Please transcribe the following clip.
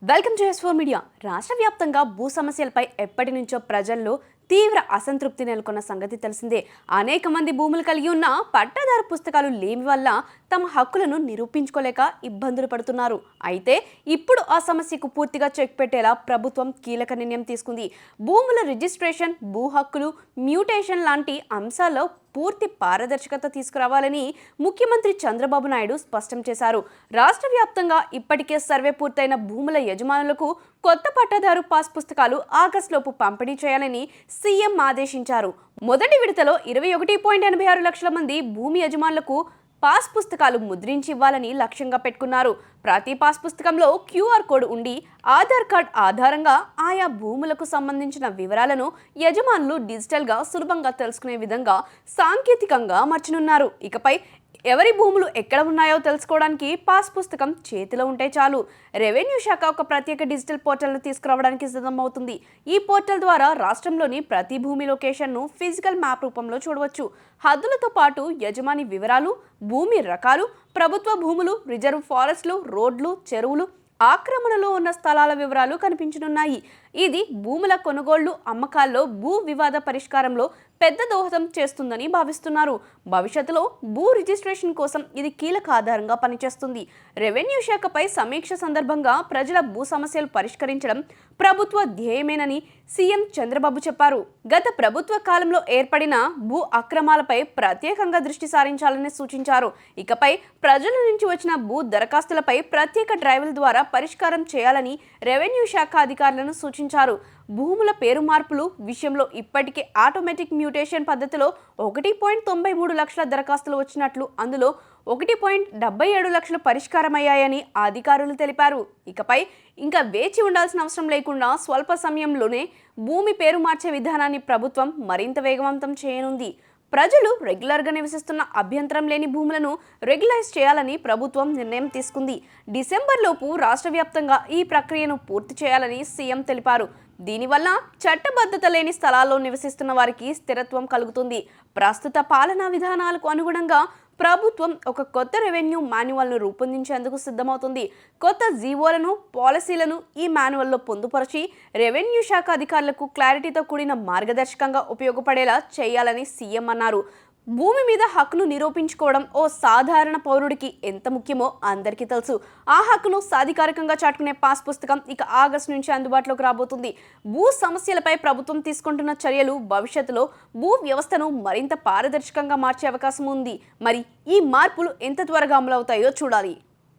Welcome to S4 media. రాష్ట్ర వ్యాప్తంగా భూ సమస్యలపై ఎప్పటి నుంచో ప్రజల్లో తీవ్ర అసంతృప్తి నెలకొన్న సంగతి తెలిసిందే. అనేక మంది భూములు కలిగి ఉన్న పట్టాదారు పుస్తకాలు లేమి వల్ల తమ హక్కులను నిరూపించుకోలేక ఇబ్బందులు పడుతున్నారు. అయితే ఇప్పుడు ఆ సమస్యకు పూర్తిగా చెక్ పెట్టేలా ప్రభుత్వం కీలక నిర్ణయం తీసుకుంది. భూముల రిజిస్ట్రేషన్, భూ హక్కులు, మ్యూటేషన్ లాంటి అంశాల్లో పూర్తి పారదర్శకత తీసుకురావాలని ముఖ్యమంత్రి చంద్రబాబు నాయుడు స్పష్టం చేశారు. రాష్ట్ర వ్యాప్తంగా ఇప్పటికే సర్వే పూర్తయిన భూముల యజమానులకు కొత్త పట్టాదారు పాస్ పుస్తకాలు ఆగస్టులోపు పంపిణీ చేయాలని సీఎం ఆదేశించారు. మొదటి విడతలో 21.86 లక్షల మంది భూమి యజమానులకు పాస్ పుస్తకాలు ముద్రించి ఇవ్వాలని లక్ష్యంగా పెట్టుకున్నారు. ప్రతి పాస్ పుస్తకంలో QR కోడ్ ఉండి ఆధార్ కార్డ్ ఆధారంగా ఆయా భూములకు సంబంధించిన వివరాలను యజమానులు డిజిటల్గా సులభంగా తెలుసుకునే విధంగా సాంకేతికంగా మార్చనున్నారు. ఇకపై ఎవరి భూములు ఎక్కడ ఉన్నాయో తెలుసుకోవడానికి పాస్ పుస్తకం చేతిలో ఉంటే చాలు. రెవెన్యూ శాఖ ఒక ప్రత్యేక డిజిటల్ పోర్టల్ను తీసుకురావడానికి సిద్ధమవుతుంది. ఈ పోర్టల్ ద్వారా రాష్ట్రంలోని ప్రతి భూమి లొకేషన్ను ఫిజికల్ మ్యాప్ రూపంలో చూడవచ్చు. హద్దులతో పాటు యజమాని వివరాలు, భూమి రకాలు, ప్రభుత్వ భూములు, రిజర్వ్ ఫారెస్ట్లు, రోడ్లు, చెరువులు, ఆక్రమణలో ఉన్న స్థలాల వివరాలు కనిపించనున్నాయి. ఇది భూముల కొనుగోళ్లు, అమ్మకాల్లో భూ వివాద పరిష్కారంలో పెద్ద దోహదం చేస్తుందని భావిస్తున్నారు. భవిష్యత్తులో భూ రిజిస్ట్రేషన్ కోసం ఇది కీలక ఆధారంగా పనిచేస్తుంది. రెవెన్యూ శాఖపై సమీక్ష సందర్భంగా ప్రజల భూ సమస్యలు పరిష్కరించడం ప్రభుత్వ ధ్యేయమేనని సీఎం చంద్రబాబు చెప్పారు. గత ప్రభుత్వ కాలంలో ఏర్పడిన భూ అక్రమాలపై ప్రత్యేకంగా దృష్టి సారించాలని సూచించారు. ఇకపై ప్రజల నుంచి వచ్చిన భూ దరఖాస్తులపై ప్రత్యేక డ్రైవ్ల ద్వారా పరిష్కారం చేయాలని రెవెన్యూ శాఖ అధికారులను సూచించారు. భూముల పేరు మార్పులు విషయంలో ఇప్పటికే ఆటోమేటిక్ మ్యూటేషన్ పద్ధతిలో 1.93 లక్షల దరఖాస్తులు వచ్చినట్లు, అందులో 1.77 లక్షలు పరిష్కారమయ్యాయని అధికారులు తెలిపారు. ఇకపై ఇంకా వేచి ఉండాల్సిన అవసరం లేకుండా స్వల్ప సమయంలోనే భూమి పేరు మార్చే విధానాన్ని ప్రభుత్వం మరింత వేగవంతం చేయనుంది. ప్రజలు రెగ్యులర్గా నివసిస్తున్న అభ్యంతరం లేని భూములను రెగ్యులైజ్ చేయాలని ప్రభుత్వం నిర్ణయం తీసుకుంది. డిసెంబర్లోపు రాష్ట్ర వ్యాప్తంగా ఈ ప్రక్రియను పూర్తి చేయాలని సీఎం తెలిపారు. దీనివల్ల చట్టబద్ధత లేని స్థలాల్లో నివసిస్తున్న వారికి స్థిరత్వం కలుగుతుంది. ప్రస్తుత పాలనా విధానాలకు అనుగుణంగా ప్రభుత్వం ఒక కొత్త రెవెన్యూ మాన్యువల్ను రూపొందించేందుకు సిద్ధమవుతుంది. కొత్త జీవోలను, పాలసీలను ఈ మాన్యువల్లో పొందుపరిచి రెవెన్యూ శాఖ అధికారులకు క్లారిటీతో కూడిన మార్గదర్శకంగా ఉపయోగపడేలా చేయాలని సీఎం అన్నారు. భూమి మీద హక్కును నిరూపించుకోవడం ఓ సాధారణ పౌరుడికి ఎంత ముఖ్యమో అందరికీ తెలుసు. ఆ హక్కును సాధికారికంగా చాటుకునే పాస్ పుస్తకం ఇక ఆగస్టు నుంచి అందుబాటులోకి రాబోతుంది. భూ సమస్యలపై ప్రభుత్వం తీసుకుంటున్న చర్యలు భవిష్యత్తులో భూ వ్యవస్థను మరింత పారదర్శకంగా మార్చే అవకాశం ఉంది. మరి ఈ మార్పులు ఎంత త్వరగా అమలవుతాయో చూడాలి.